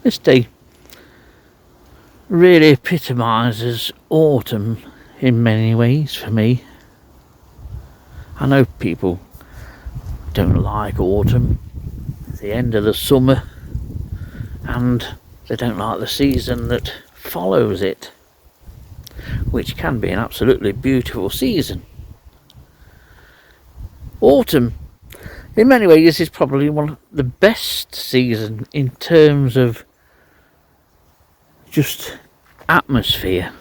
This day really epitomises autumn in many ways for me. I know people don't like autumn, it's the end of the summer, and they don't like the season that follows it, which can be an absolutely beautiful season. Autumn, in many ways, is probably one of the best season in terms of just atmosphere.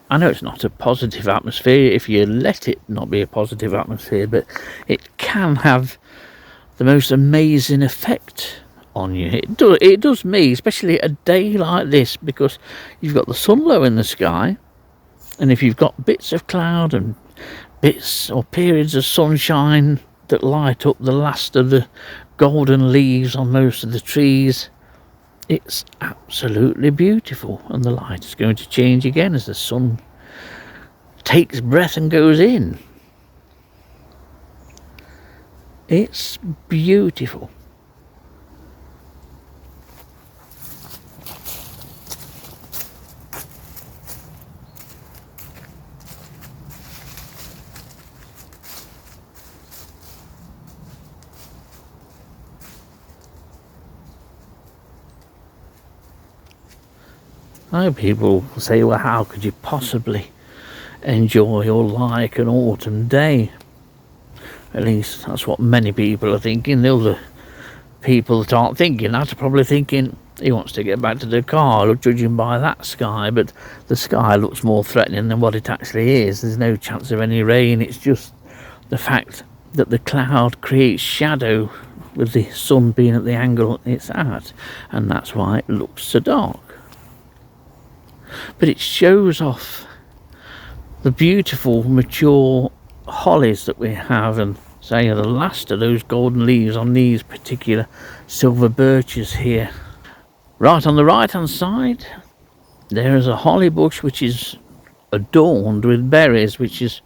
I know it's not a positive atmosphere if you let it not be a positive atmosphere, but it can have the most amazing effect on you. It does me, especially a day like this, because you've got the sun low in the sky, and if you've got bits of cloud and bits or periods of sunshine that light up the last of the golden leaves on most of the trees, it's absolutely beautiful. And the light is going to change again as the sun takes breath and goes in. It's beautiful. I know people say, well, how could you possibly enjoy or like an autumn day? At least that's what many people are thinking. The other people that aren't thinking that are probably thinking, he wants to get back to the car, judging by that sky, but the sky looks more threatening than what it actually is. There's no chance of any rain. It's just the fact that the cloud creates shadow with the sun being at the angle it's at, and that's why it looks so dark. But it shows off the beautiful mature hollies that we have, and say the last of those golden leaves on these particular silver birches here. Right on the right hand side there is a holly bush which is adorned with berries, which is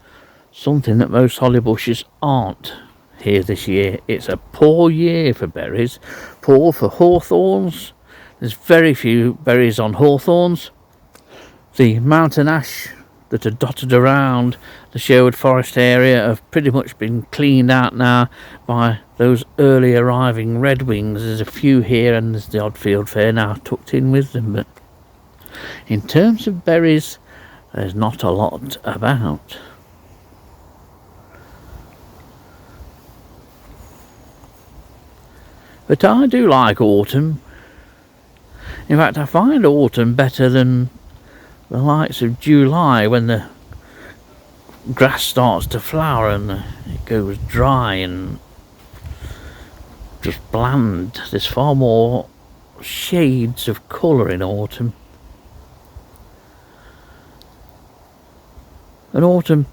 something that most holly bushes aren't here this year. It's a poor year for berries, poor for hawthorns. There's very few berries on hawthorns. The mountain ash that are dotted around the Sherwood Forest area have pretty much been cleaned out now by those early arriving redwings. There's a few here, and there's the odd fieldfare now tucked in with them, but in terms of berries there's not a lot about. But I do like autumn. In fact, I find autumn better than the likes of July, when the grass starts to flower and it goes dry and just bland. There's far more shades of colour in autumn. And autumn,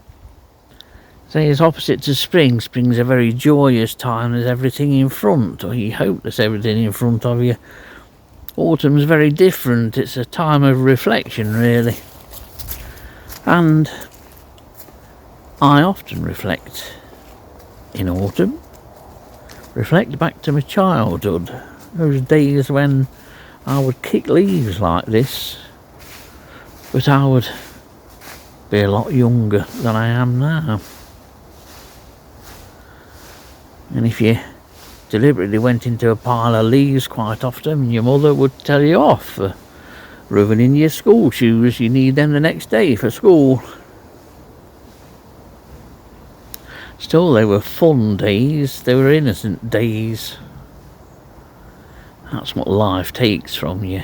say, is opposite to spring. Spring's a very joyous time. There's everything in front, or you hope there's everything in front of you. Autumn's very different. It's a time of reflection, really. And I often reflect in autumn. Reflect back to my childhood. Those days when I would kick leaves like this, but I would be a lot younger than I am now. And if you deliberately went into a pile of leaves quite often, your mother would tell you off for ruining your school shoes. You need them the next day for school. Still, they were fun days. They were innocent days. That's what life takes from you.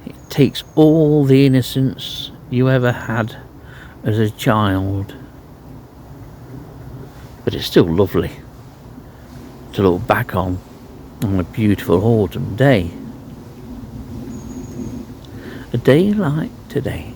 It takes all the innocence you ever had as a child. But it's still lovely to look back on a beautiful autumn day. A day like today.